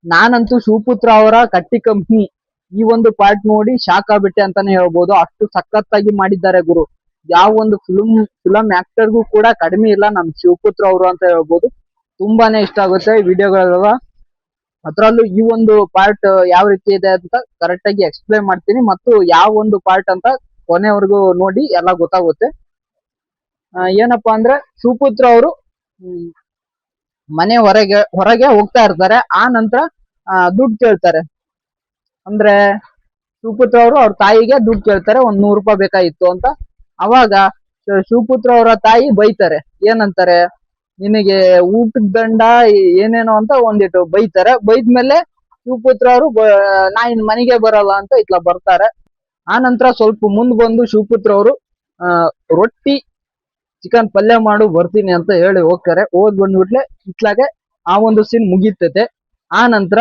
ನಾನಂತೂ ಶಿವಪುತ್ರ ಅವರ ಕಟ್ಟಿ ಕಂಪ್ನಿ ಈ ಒಂದು ಪಾರ್ಟ್ ನೋಡಿ ಶಾಕ್ ಆಗ್ಬಿಟ್ಟೆ ಅಂತಾನೆ ಹೇಳ್ಬೋದು. ಅಷ್ಟು ಸಖತ್ತಾಗಿ ಮಾಡಿದ್ದಾರೆ ಗುರು. ಯಾವ ಒಂದು ಫಿಲಂ ಆಕ್ಟರ್ಗೂ ಕೂಡ ಕಡಿಮೆ ಇಲ್ಲ ನಮ್ ಶಿವಪುತ್ರ ಅವರು ಅಂತ ಹೇಳ್ಬೋದು. ತುಂಬಾನೇ ಇಷ್ಟ ಆಗುತ್ತೆ ವಿಡಿಯೋಗಳೆಲ್ಲ. ಅದ್ರಲ್ಲೂ ಈ ಒಂದು ಪಾರ್ಟ್ ಯಾವ ರೀತಿ ಇದೆ ಅಂತ ಕರೆಕ್ಟ್ ಆಗಿ ಎಕ್ಸ್ಪ್ಲೈನ್ ಮಾಡ್ತೀನಿ, ಮತ್ತು ಯಾವ ಒಂದು ಪಾರ್ಟ್ ಅಂತ ಕೊನೆವರೆಗೂ ನೋಡಿ ಎಲ್ಲ ಗೊತ್ತಾಗುತ್ತೆ. ಏನಪ್ಪಾ ಅಂದ್ರೆ ಶಿವಪುತ್ರ ಅವರು ಮನೆ ಹೊರಗೆ ಹೋಗ್ತಾ ಇರ್ತಾರೆ. ಆ ನಂತರ ದುಡ್ಡು ಕೇಳ್ತಾರೆ. ಅಂದ್ರೆ ಶಿವಪುತ್ರ ಅವರು ಅವ್ರ ತಾಯಿಗೆ ದುಡ್ಡು ಕೇಳ್ತಾರೆ, ಒಂದ್ 100 ರೂಪಾಯಿ ಬೇಕಾಗಿತ್ತು ಅಂತ. ಅವಾಗ ಶಿವಪುತ್ರ ಅವರ ತಾಯಿ ಬೈತಾರೆ. ಏನಂತಾರೆ, ನಿನಗೆ ಊಟದ ದಂಡ ಏನೇನೋ ಅಂತ ಒಂದಿಟ್ಟು ಬೈತಾರೆ. ಬೈದ್ಮೇಲೆ ಶಿವಪುತ್ರ ಅವರು ನಾ ಇನ್ ಮನೆಗೆ ಬರಲ್ಲ ಅಂತ ಇತ್ಲ ಬರ್ತಾರೆ. ಆ ನಂತರ ಸ್ವಲ್ಪ ಮುಂದ್ ಬಂದು ಶಿವಪುತ್ರ ಅವರು ರೊಟ್ಟಿ ಚಿಕನ್ ಪಲ್ಯ ಮಾಡು ಬರ್ತೀನಿ ಅಂತ ಹೇಳಿ ಹೋಗ್ತಾರೆ. ಬಂದ್ಬಿಟ್ಲೆ ಇತ್ಲಾಗೆ ಆ ಒಂದು ಸೀನ್ ಮುಗೀತೈತೆ. ಆ ನಂತರ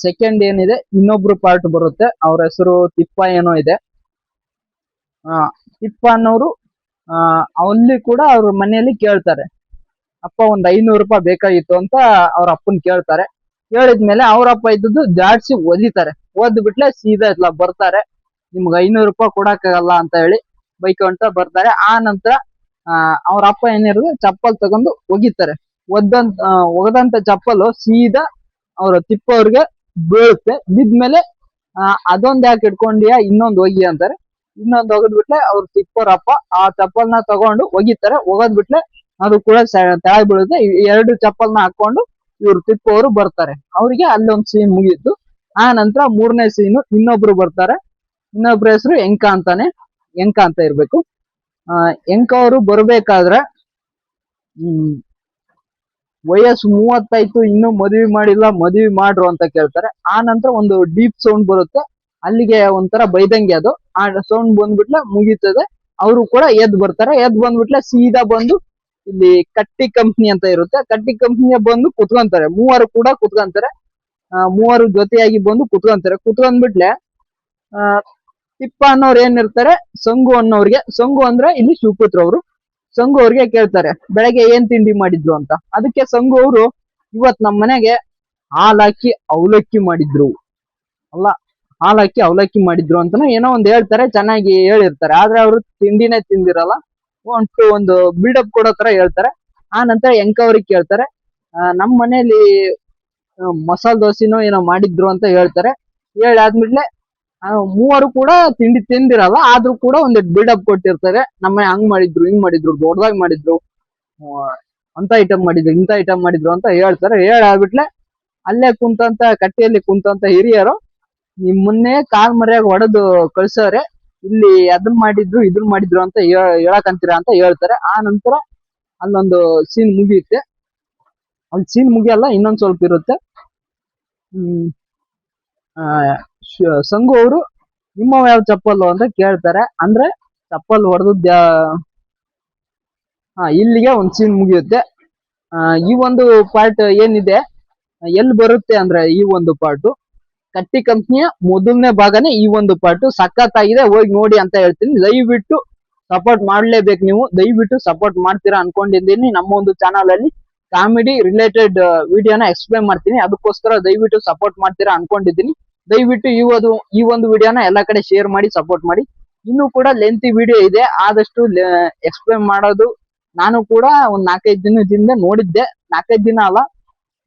ಸೆಕೆಂಡ್ ಏನಿದೆ ಇನ್ನೊಬ್ರು ಪಾರ್ಟ್ ಬರುತ್ತೆ. ಅವ್ರ ಹೆಸರು ತಿಪ್ಪ ಏನೋ ಇದೆ. ತಿಪ್ಪ ಅನ್ನೋರು ಅಲ್ಲಿ ಕೂಡ ಅವ್ರ ಮನೆಯಲ್ಲಿ ಕೇಳ್ತಾರೆ, ಅಪ್ಪ ಒಂದ್ 500 ರೂಪಾಯಿ ಬೇಕಾಗಿತ್ತು ಅಂತ ಅವ್ರ ಅಪ್ಪನ್ ಕೇಳ್ತಾರೆ. ಹೇಳಿದ್ಮೇಲೆ ಅವ್ರ ಅಪ್ಪ ಇದ್ದದ್ದು ಜಾಡ್ಸಿ ಒದಿತಾರೆ. ಬಿಟ್ಲೆ ಸೀದಾ ಇತ್ಲ ಬರ್ತಾರೆ, ನಿಮ್ಗೆ 500 ರೂಪಾಯಿ ಕೊಡಕ್ಕಾಗಲ್ಲ ಅಂತ ಹೇಳಿ ಬೈಕೊಂತ ಬರ್ತಾರೆ. ಆ ನಂತರ ಅವ್ರ ಅಪ್ಪ ಏನಿರೋದು ಚಪ್ಪಲ್ ತಗೊಂಡು ಒಗಿತಾರೆ. ಒಗದಂತ ಚಪ್ಪಲು ಸೀದಾ ಅವ್ರ ತಿಪ್ಪ ಅವ್ರಿಗೆ ಬೀಳುತ್ತೆ. ಬಿದ್ಮೇಲೆ ಅದೊಂದ್ ಯಾಕೆ ಇಟ್ಕೊಂಡಿಯಾ, ಇನ್ನೊಂದು ಒಗಿ ಅಂತಾರೆ. ಇನ್ನೊಂದು ಒಗದ್ಬಿಟ್ಲೆ ಅವ್ರ ತಿಪ್ಪರಪ್ಪ ಆ ಚಪ್ಪಲ್ನ ತಗೊಂಡು ಒಗಿತಾರೆ. ಒಗದ್ಬಿಟ್ಲೆ ಅದು ಕೂಡ ತೆಳಗ್ ಬೀಳುತ್ತೆ. 2 ಚಪ್ಪಲ್ನ ಹಾಕೊಂಡು ಇವ್ರು ತಿಪ್ಪ ಅವರು ಬರ್ತಾರೆ. ಅವ್ರಿಗೆ ಅಲ್ಲೊಂದ್ ಸೀನ್ ಮುಗೀತು. ಆ ನಂತರ 3ನೇ ಸೀನು ಇನ್ನೊಬ್ರು ಬರ್ತಾರೆ. ಇನ್ನೊಬ್ರ ಹೆಸರು ಎಂಕ ಅಂತ ಇರ್ಬೇಕು. ಎಂಕ ಅವರು ಬರ್ಬೇಕಾದ್ರೆ ವಯಸ್ಸು 30 ಇನ್ನೂ ಮದ್ವಿ ಮಾಡಿಲ್ಲ, ಮದ್ವಿ ಮಾಡ್ರು ಅಂತ ಕೇಳ್ತಾರೆ. ಆ ನಂತರ ಒಂದು ಡೀಪ್ ಸೌಂಡ್ ಬರುತ್ತೆ. ಅಲ್ಲಿಗೆ ಒಂಥರ ಬೈದಂಗೆ ಅದು. ಆ ಸೌಂಡ್ ಬಂದ್ಬಿಟ್ಲೆ ಮುಗೀತದೆ. ಅವರು ಕೂಡ ಎದ್ ಬರ್ತಾರೆ. ಎದ್ ಬಂದ್ಬಿಟ್ಲೆ ಸೀದಾ ಬಂದು ಇಲ್ಲಿ ಕಟ್ಟಿ ಕಂಪ್ನಿ ಅಂತ ಇರುತ್ತೆ. ಕಟ್ಟಿ ಕಂಪ್ನಿಯ ಬಂದು ಕುತ್ಕೊಂತಾರೆ. 3 ಕೂಡ ಕುತ್ಕೊಂತಾರೆ. 3 ಜೊತೆಯಾಗಿ ಬಂದು ಕುತ್ಕೊಂತಾರೆ. ಕುತ್ಕೊಂಡ್ಬಿಟ್ಲೆ ತಿಪ್ಪ ಅನ್ನೋರು ಏನಿರ್ತಾರೆ, ಸಂಗು ಅಂದ್ರೆ ಇಲ್ಲಿ ಶಿವಪುತ್ರ ಅವರು. ಸಂಗು ಅವ್ರಿಗೆ ಕೇಳ್ತಾರೆ, ಬೆಳಗ್ಗೆ ಏನ್ ತಿಂಡಿ ಮಾಡಿದ್ರು ಅಂತ. ಅದಕ್ಕೆ ಸಂಗು ಅವರು, ಇವತ್ ನಮ್ ಮನೆಗೆ ಹಾಲಾಕಿ ಅವಲಕ್ಕಿ ಮಾಡಿದ್ರು ಅಂತಾನು ಏನೋ ಒಂದ್ ಹೇಳ್ತಾರೆ. ಚೆನ್ನಾಗಿ ಹೇಳಿರ್ತಾರೆ. ಆದ್ರೆ ಅವರು ತಿಂಡಿನೇ ತಿಂದಿರಲ್ಲ. ಒಂದು ಬಿಲ್ಡಪ್ ಕೊಡೋ ತರ ಹೇಳ್ತಾರೆ. ಆ ನಂತರ ಎಂಕ ಅವ್ರಿಗೆ ಕೇಳ್ತಾರೆ, ನಮ್ ಮನೇಲಿ ಮಸಾಲೆ ದೋಸೆನೋ ಏನೋ ಮಾಡಿದ್ರು ಅಂತ ಹೇಳ್ತಾರೆ. ಹೇಳಿ ಆದ್ಮೇಲೆ 3 ಕೂಡ ತಿಂಡಿ ತಿಂದಿರಲ್ಲ. ಆದ್ರೂ ಕೂಡ ಒಂದಿಟ್ಟು ಬಿಲ್ಡಪ್ ಕೊಟ್ಟಿರ್ತಾರೆ. ನಮ್ಮನೆ ಹಂಗ್ ಮಾಡಿದ್ರು, ಹಿಂಗ್ ಮಾಡಿದ್ರು, ದೊಡ್ಡದಾಗಿ ಮಾಡಿದ್ರು, ಅಂತ ಐಟಮ್ ಮಾಡಿದ್ರು, ಇಂಥ ಐಟಮ್ ಮಾಡಿದ್ರು ಅಂತ ಹೇಳ್ತಾರೆ. ಹೇಳಾಗ್ಬಿಟ್ಲೆ ಅಲ್ಲೇ ಕುಂತಂತ ಕಟ್ಟಿಯಲ್ಲಿ ಕುಂತಂತ ಹಿರಿಯರು ನಿಮ್ಮನ್ನೇ ಕಾಲ್ ಮರ್ಯಾಗ ಹೊಡೆದು ಕಳ್ಸವ್ರೆ, ಇಲ್ಲಿ ಅದನ್ನ ಮಾಡಿದ್ರು ಇದನ್ನ ಮಾಡಿದ್ರು ಅಂತ ಹೇಳಕಂತೀರ ಅಂತ ಹೇಳ್ತಾರೆ. ಆ ನಂತರ ಅಲ್ಲೊಂದು ಸೀನ್ ಮುಗಿಯುತ್ತೆ. ಅಲ್ಲಿ ಸೀನ್ ಮುಗಿಯಲ್ಲ, ಇನ್ನೊಂದ್ ಸ್ವಲ್ಪ ಇರುತ್ತೆ. ಸಂಗು ಅವರು ನಿಮ್ಮ ಯಾವ ಚಪ್ಪಲ್ಲು ಅಂತ ಕೇಳ್ತಾರೆ. ಅಂದ್ರೆ ಚಪ್ಪಲ್ ಹೊಡೆದ ಇಲ್ಲಿಗೆ ಒಂದ್ ಸೀನ್ ಮುಗಿಯುತ್ತೆ. ಈ ಒಂದು ಪಾರ್ಟ್ ಏನಿದೆ ಎಲ್ಲಿ ಬರುತ್ತೆ ಅಂದ್ರೆ, ಈ ಒಂದು ಪಾರ್ಟ್ ಕಟ್ಟಿ ಕಂಪ್ನಿಯ ಮೊದಲನೇ ಭಾಗನೇ ಈ ಒಂದು ಪಾರ್ಟ್. ಸಖತ್ತಾಗಿದೆ, ಹೋಗಿ ನೋಡಿ ಅಂತ ಹೇಳ್ತೀನಿ. ದಯವಿಟ್ಟು ಸಪೋರ್ಟ್ ಮಾಡ್ಲೇಬೇಕು. ನೀವು ದಯವಿಟ್ಟು ಸಪೋರ್ಟ್ ಮಾಡ್ತೀರಾ ಅನ್ಕೊಂಡಿದ್ದೀನಿ. ನಮ್ಮ ಒಂದು ಚಾನಲ್ ಅಲ್ಲಿ ಕಾಮಿಡಿ ರಿಲೇಟೆಡ್ ವಿಡಿಯೋನ ಎಕ್ಸ್ಪ್ಲೈನ್ ಮಾಡ್ತೀನಿ. ಅದಕ್ಕೋಸ್ಕರ ದಯವಿಟ್ಟು ಸಪೋರ್ಟ್ ಮಾಡ್ತೀರಾ ಅನ್ಕೊಂಡಿದ್ದೀನಿ. ದಯವಿಟ್ಟು ಈ ಒಂದು ವಿಡಿಯೋನ ಎಲ್ಲಾ ಕಡೆ ಶೇರ್ ಮಾಡಿ ಸಪೋರ್ಟ್ ಮಾಡಿ. ಇನ್ನೂ ಕೂಡ ಲೆಂತಿ ವಿಡಿಯೋ ಇದೆ, ಆದಷ್ಟು ಎಕ್ಸ್ಪ್ಲೈನ್ ಮಾಡೋದು. ನಾನು ಕೂಡ ಒಂದ್ 4-5 ದಿನದಿಂದ ನೋಡಿದ್ದೆ. 4-5 ದಿನ ಅಲ್ಲ,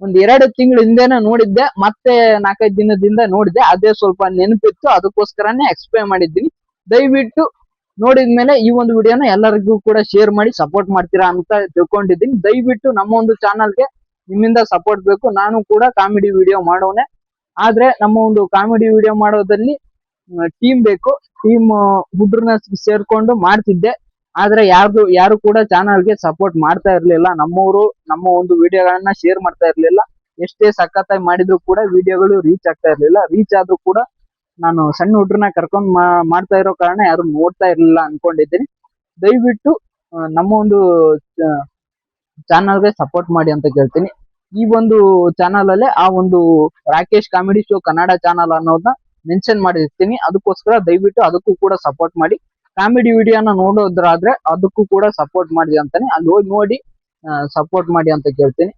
ಒಂದ್ 2 ತಿಂಗಳ ಹಿಂದೆನೆ ನೋಡಿದ್ದೆ. ಮತ್ತೆ 4-5 ದಿನದಿಂದ ನೋಡಿದ್ದೆ. ಅದೇ ಸ್ವಲ್ಪ ನೆನಪಿತ್ತು, ಅದಕ್ಕೋಸ್ಕರನೇ ಎಕ್ಸ್ಪ್ಲೈನ್ ಮಾಡಿದ್ದೀನಿ. ದಯವಿಟ್ಟು ನೋಡಿದ್ಮೇಲೆ ಈ ಒಂದು ವಿಡಿಯೋನ ಎಲ್ಲರಿಗೂ ಕೂಡ ಶೇರ್ ಮಾಡಿ ಸಪೋರ್ಟ್ ಮಾಡ್ತೀರಾ ಅಂತ ತಿಳ್ಕೊಂಡಿದ್ದೀನಿ. ದಯವಿಟ್ಟು ನಮ್ಮ ಒಂದು ಚಾನಲ್ಗೆ ನಿಮ್ಮಿಂದ ಸಪೋರ್ಟ್ ಬೇಕು. ನಾನು ಕೂಡ ಕಾಮಿಡಿ ವಿಡಿಯೋ ಮಾಡೋನೆ. ಆದ್ರೆ ನಮ್ಮ ಒಂದು ಕಾಮಿಡಿ ವಿಡಿಯೋ ಮಾಡೋದ್ರಲ್ಲಿ ಟೀಮ್ ಬೇಕು. ಟೀಮ್ ಹುಡ್ರನ್ನ ಸೇರ್ಕೊಂಡು ಮಾಡ್ತಿದ್ದೆ. ಆದ್ರೆ ಯಾರು ಕೂಡ ಚಾನಲ್ಗೆ ಸಪೋರ್ಟ್ ಮಾಡ್ತಾ ಇರ್ಲಿಲ್ಲ. ನಮ್ಮವರು ನಮ್ಮ ಒಂದು ವಿಡಿಯೋಗಳನ್ನ ಶೇರ್ ಮಾಡ್ತಾ ಇರ್ಲಿಲ್ಲ. ಎಷ್ಟೇ ಸಖತ್ತಾಗಿ ಮಾಡಿದ್ರು ಕೂಡ ವಿಡಿಯೋಗಳು ರೀಚ್ ಆಗ್ತಾ ಇರ್ಲಿಲ್ಲ. ರೀಚ್ ಆದ್ರೂ ಕೂಡ ನಾನು ಸಣ್ಣ ಹುಡ್ರನ್ನ ಕರ್ಕೊಂಡ್ ಮಾಡ್ತಾ ಇರೋ ಕಾರಣ ಯಾರು ನೋಡ್ತಾ ಇರ್ಲಿಲ್ಲ ಅನ್ಕೊಂಡಿದ್ದೀನಿ. ದಯವಿಟ್ಟು ನಮ್ಮ ಒಂದು ಚಾನಲ್ಗೆ ಸಪೋರ್ಟ್ ಮಾಡಿ ಅಂತ ಕೇಳ್ತೀನಿ. ಈ ಒಂದು ಚಾನಲ್ ಅಲ್ಲೇ ಆ ಒಂದು Rakesh comedy show Kannada channel ಅನ್ನೋದನ್ನ ಮೆನ್ಷನ್ ಮಾಡಿರ್ತೀನಿ. ಅದಕ್ಕೋಸ್ಕರ ದಯವಿಟ್ಟು ಅದಕ್ಕೂ ಕೂಡ ಸಪೋರ್ಟ್ ಮಾಡಿ. ಕಾಮಿಡಿ ವಿಡಿಯೋನ ನೋಡೋದ್ರಾದ್ರೆ ಅದಕ್ಕೂ ಕೂಡ ಸಪೋರ್ಟ್ ಮಾಡಿ ಅಂತಾನೆ ಅಲ್ಲಿ ಹೋಗಿ ನೋಡಿ ಸಪೋರ್ಟ್ ಮಾಡಿ ಅಂತ ಕೇಳ್ತೀನಿ.